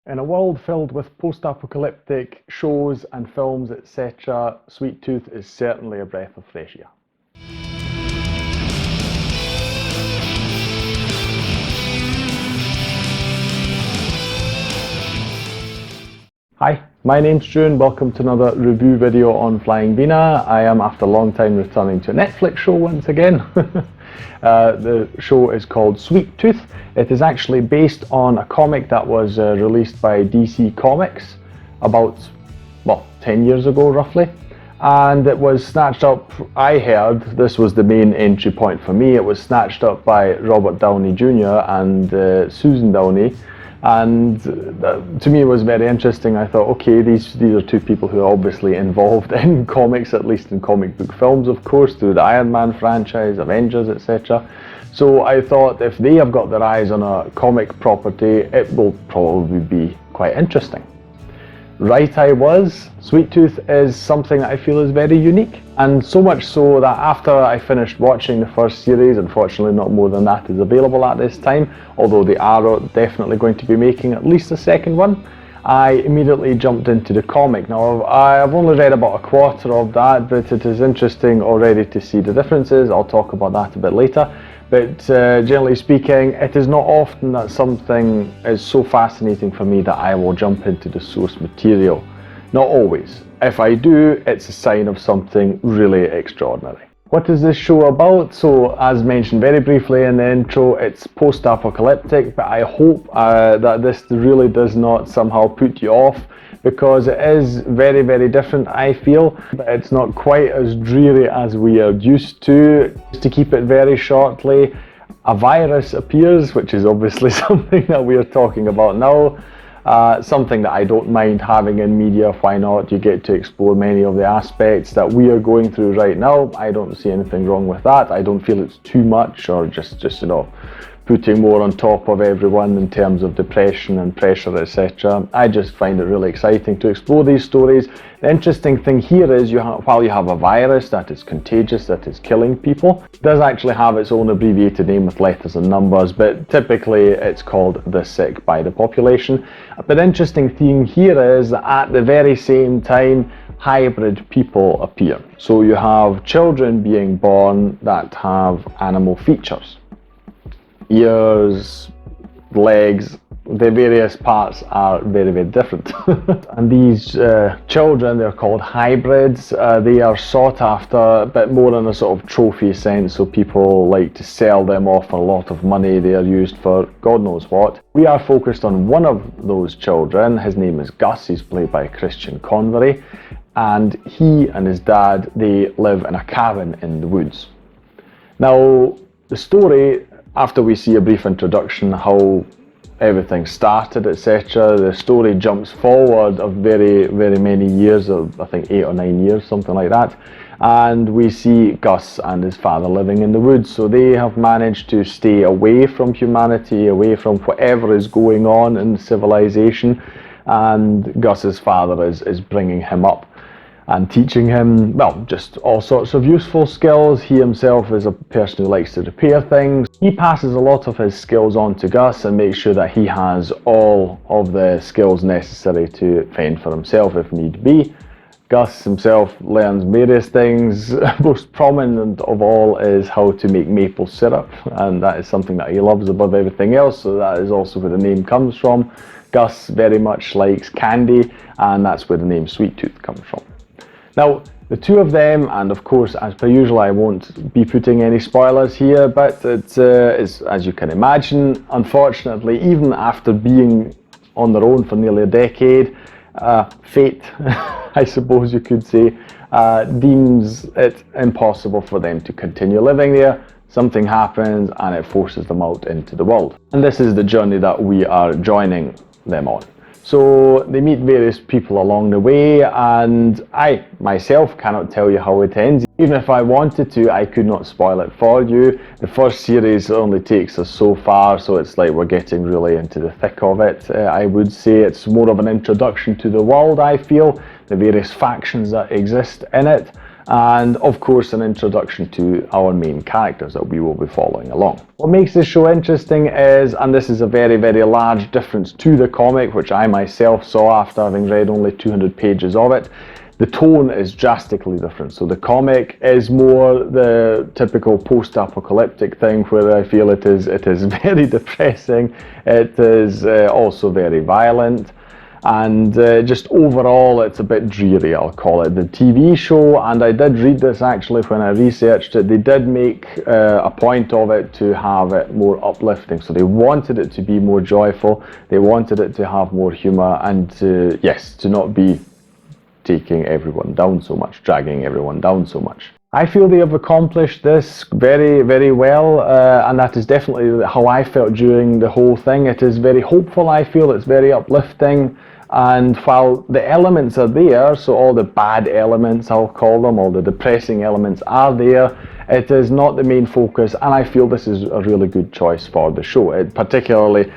In a world filled with post-apocalyptic shows and films, etc., Sweet Tooth is certainly a breath of fresh air. Hi, my name's Stu and welcome to another review video on Flying Wiener. I am, after a long time, returning to a Netflix show once again. The show is called Sweet Tooth. It is actually based on a comic that was released by DC Comics about, 10 years ago roughly. And it was snatched up, I heard, this was the main entry point for me, it was snatched up by Robert Downey Jr. and Susan Downey. And to me it was very interesting. I thought, okay, these are two people who are obviously involved in comics, at least in comic book films, of course, through the Iron Man franchise, Avengers, etc. So I thought if they have got their eyes on a comic property, it will probably be quite interesting. Right, I was. Sweet Tooth is something that I feel is very unique, and so much so that after I finished watching the first series, unfortunately not more than that is available at this time, although they are definitely going to be making at least a second one, I immediately jumped into the comic. Now, I've only read about a quarter of that, but it is interesting already to see the differences. I'll talk about that a bit later. But generally speaking, it is not often that something is so fascinating for me that I will jump into the source material. Not always. If I do, it's a sign of something really extraordinary. What is this show about? So, as mentioned very briefly in the intro, it's post-apocalyptic, but I hope that this really does not somehow put you off, because it is very, very different, I feel. But it's not quite as dreary as we are used to. Just to keep it very shortly, a virus appears, which is obviously something that we are talking about now. Something that I don't mind having in media. Why not? You get to explore many of the aspects that we are going through right now. I don't see anything wrong with that. I don't feel it's too much or just putting more on top of everyone in terms of depression and pressure, etc. I just find it really exciting to explore these stories. The interesting thing here is, while you have a virus that is contagious, that is killing people, it does actually have its own abbreviated name with letters and numbers, but typically it's called the sick by the population. But the interesting thing here is that at the very same time, hybrid people appear. So you have children being born that have animal features. Ears, legs, the various parts are very, very different. And these children, they're called hybrids. They are sought after, but more in a sort of trophy sense, so people like to sell them off for a lot of money. They are used for God knows what. We are focused on one of those children. His name is Gus. He's played by Christian Convery, and he and his dad, they live in a cabin in the woods. Now, the story, after we see a brief introduction, how everything started, etc., the story jumps forward of very, very many years, of I think 8 or 9 years, something like that, and we see Gus and his father living in the woods. So they have managed to stay away from humanity, away from whatever is going on in civilization, and Gus's father is bringing him up and teaching him, just all sorts of useful skills. He himself is a person who likes to repair things. He passes a lot of his skills on to Gus and makes sure that he has all of the skills necessary to fend for himself if need be. Gus himself learns various things. Most prominent of all is how to make maple syrup, and that is something that he loves above everything else, so that is also where the name comes from. Gus very much likes candy, and that's where the name Sweet Tooth comes from. Now, the two of them, and of course, as per usual, I won't be putting any spoilers here, but it is, as you can imagine, unfortunately, even after being on their own for nearly a decade, fate, I suppose you could say, deems it impossible for them to continue living there. Something happens and it forces them out into the world. And this is the journey that we are joining them on. So they meet various people along the way, and I myself cannot tell you how it ends. Even if I wanted to, I could not spoil it for you. The first series only takes us so far, so it's like we're getting really into the thick of it. I would say it's more of an introduction to the world, I feel, the various factions that exist in it. and of course an introduction to our main characters that we will be following along. What makes this show interesting is, and this is a very, very large difference to the comic, which I myself saw after having read only 200 pages of it, the tone is drastically different. So the comic is more the typical post-apocalyptic thing, where I feel it is very depressing. It is also very violent, and just overall it's a bit dreary, I'll call it. The TV show, and I did read this actually when I researched it, they did make a point of it to have it more uplifting. So they wanted it to be more joyful, they wanted it to have more humour, and to not be taking everyone down so much, dragging everyone down so much. I feel they have accomplished this very, very well, and that is definitely how I felt during the whole thing. It is very hopeful, I feel. It's very uplifting, and while the elements are there, so all the bad elements, I'll call them, all the depressing elements are there, it is not the main focus, and I feel this is a really good choice for the show. It particularly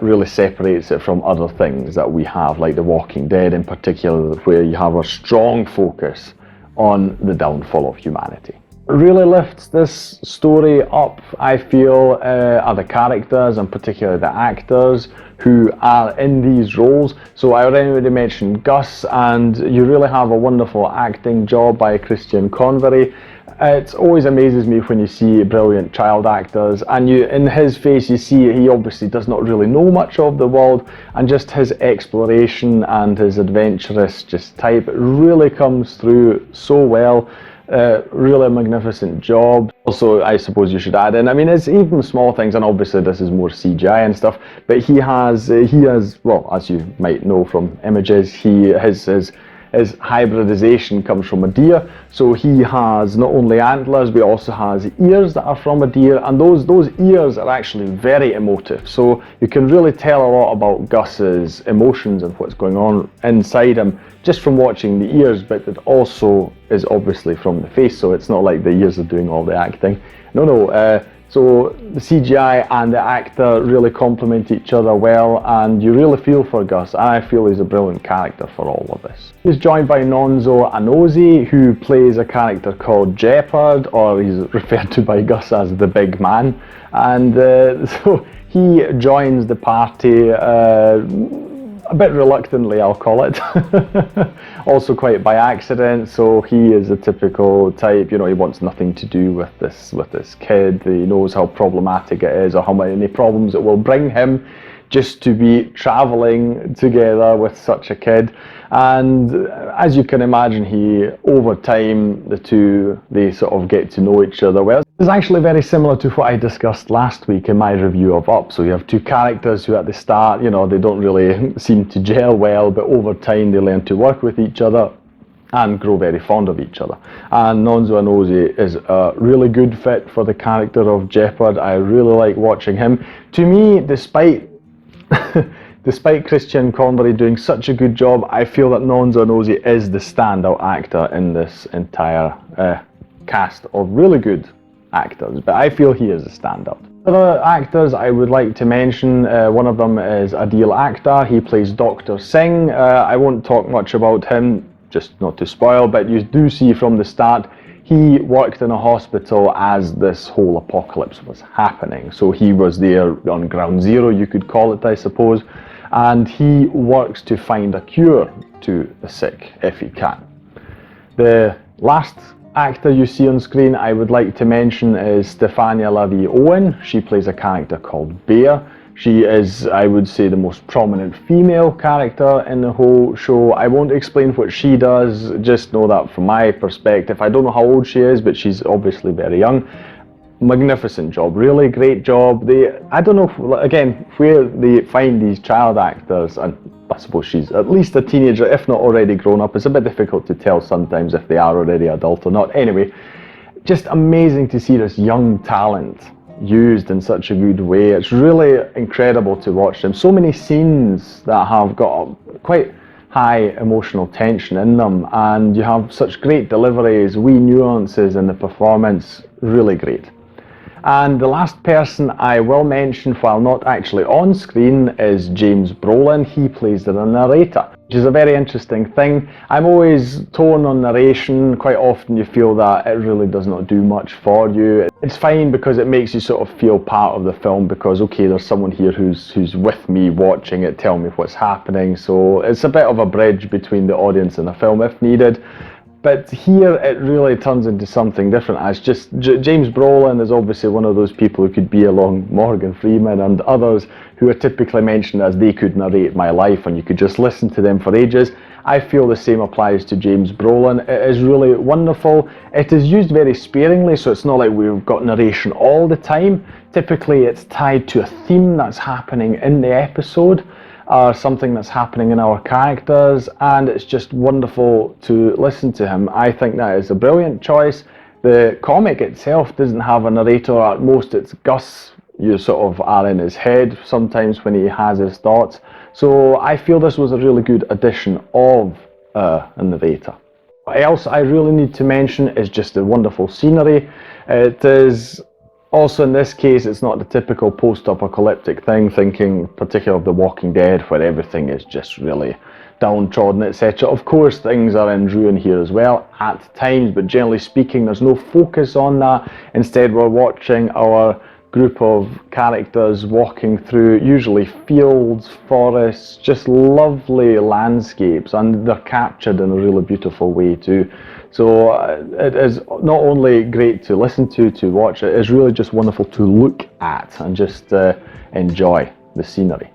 really separates it from other things that we have, like The Walking Dead in particular, where you have a strong focus on the downfall of humanity. What really lifts this story up, I feel, are the characters, and particularly the actors who are in these roles. So I already mentioned Gus, and you really have a wonderful acting job by Christian Convery. It always amazes me when you see brilliant child actors, and in his face you see he obviously does not really know much of the world, and just his exploration and his adventurous type really comes through so well. Really a magnificent job. Also, I suppose you should add in, I mean, it's even small things, and obviously this is more CGI and stuff, but he has, well, as you might know from images, his hybridization comes from a deer, so he has not only antlers, but also has ears that are from a deer, and those ears are actually very emotive. So you can really tell a lot about Gus's emotions and what's going on inside him just from watching the ears, but it also is obviously from the face, so it's not like the ears are doing all the acting. So the CGI and the actor really complement each other well, and you really feel for Gus. I feel he's a brilliant character for all of this. He's joined by Nonso Anozie, who plays a character called Jeopard, or he's referred to by Gus as the big man. And so he joins the party a bit reluctantly, I'll call it. Also quite by accident. So he is a typical type, he wants nothing to do with this kid. He knows how problematic it is, or how many problems it will bring him just to be traveling together with such a kid. And as you can imagine, over time, they sort of get to know each other well. It's actually very similar to what I discussed last week in my review of Up. So you have two characters who at the start, they don't really seem to gel well, but over time they learn to work with each other and grow very fond of each other. And Nonso Anozie is a really good fit for the character of Jeopard. I really like watching him. To me, despite Christian Convery doing such a good job, I feel that Nonso Anozie is the standout actor in this entire cast of really good actors, but I feel he is a standout. Other actors I would like to mention, one of them is Adil Akhtar. He plays Dr. Singh. I won't talk much about him, just not to spoil, but you do see from the start he worked in a hospital as this whole apocalypse was happening. So he was there on ground zero, you could call it, I suppose, and he works to find a cure to the sick if he can. The last actor you see on screen I would like to mention is Stefania Lavie Owen. She plays a character called Bear. She is, I would say, the most prominent female character in the whole show. I won't explain what she does, just know that from my perspective. I don't know how old she is, but she's obviously very young. Magnificent job, really great job. I don't know, where they find these child actors, and I suppose she's at least a teenager, if not already grown up. It's a bit difficult to tell sometimes if they are already adult or not. Anyway, just amazing to see this young talent used in such a good way. It's really incredible to watch them. So many scenes that have got quite high emotional tension in them, and you have such great deliveries, wee nuances in the performance, really great. And the last person I will mention, while not actually on screen, is James Brolin. He plays the narrator, which is a very interesting thing. I'm always torn on narration. Quite often you feel that it really does not do much for you. It's fine because it makes you sort of feel part of the film, because okay, there's someone here who's with me watching it, tell me what's happening. So it's a bit of a bridge between the audience and the film if needed. But here it really turns into something different. As just James Brolin is obviously one of those people who could be along Morgan Freeman and others who are typically mentioned as they could narrate my life and you could just listen to them for ages. I feel the same applies to James Brolin. It is really wonderful. It is used very sparingly, so it's not like we've got narration all the time. Typically it's tied to a theme that's happening in the episode, or something that's happening in our characters, and it's just wonderful to listen to him. I think that is a brilliant choice. The comic itself doesn't have a narrator. At most it's Gus. You sort of are in his head sometimes when he has his thoughts. So I feel this was a really good addition of a narrator. What else I really need to mention is just the wonderful scenery. It is also, in this case, it's not the typical post-apocalyptic thing, thinking particularly of The Walking Dead, where everything is just really downtrodden, etc. Of course, things are in ruin here as well at times, but generally speaking, there's no focus on that. Instead, we're watching our group of characters walking through usually fields, forests, just lovely landscapes, and they're captured in a really beautiful way too. So it is not only great to listen to watch, it is really just wonderful to look at and just enjoy the scenery.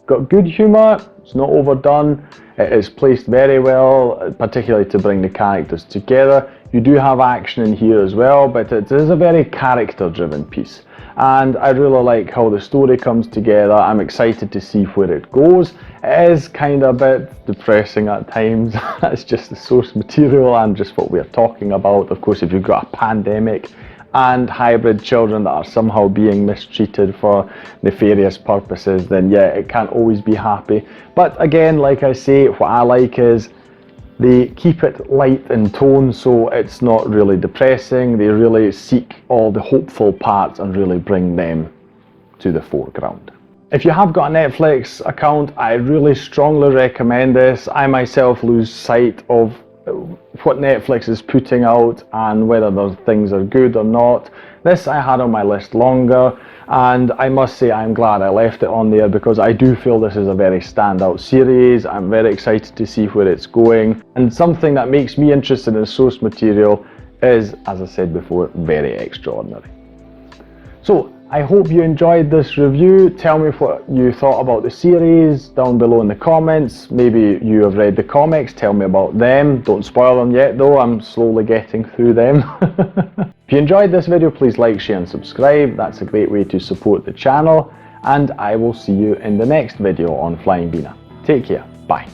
Got good humour, it's not overdone, it is placed very well, particularly to bring the characters together. You do have action in here as well, but it is a very character-driven piece. And I really like how the story comes together. I'm excited to see where it goes. It is kind of a bit depressing at times. That's just the source material and just what we're talking about. Of course, if you've got a pandemic and hybrid children that are somehow being mistreated for nefarious purposes, then yeah, it can't always be happy. But again, like I say, what I like is they keep it light in tone, so it's not really depressing. They really seek all the hopeful parts and really bring them to the foreground. If you have got a Netflix account, I really strongly recommend this. I myself lose sight of what Netflix is putting out and whether those things are good or not. This I had on my list longer, and I must say I'm glad I left it on there, because I do feel this is a very standout series. I'm very excited to see where it's going, and something that makes me interested in source material is, as I said before, very extraordinary. So I hope you enjoyed this review. Tell me what you thought about the series down below in the comments. Maybe you have read the comics, tell me about them. Don't spoil them yet though, I'm slowly getting through them. If you enjoyed this video, please like, share and subscribe. That's a great way to support the channel, and I will see you in the next video on Flying Wiener. Take care, bye.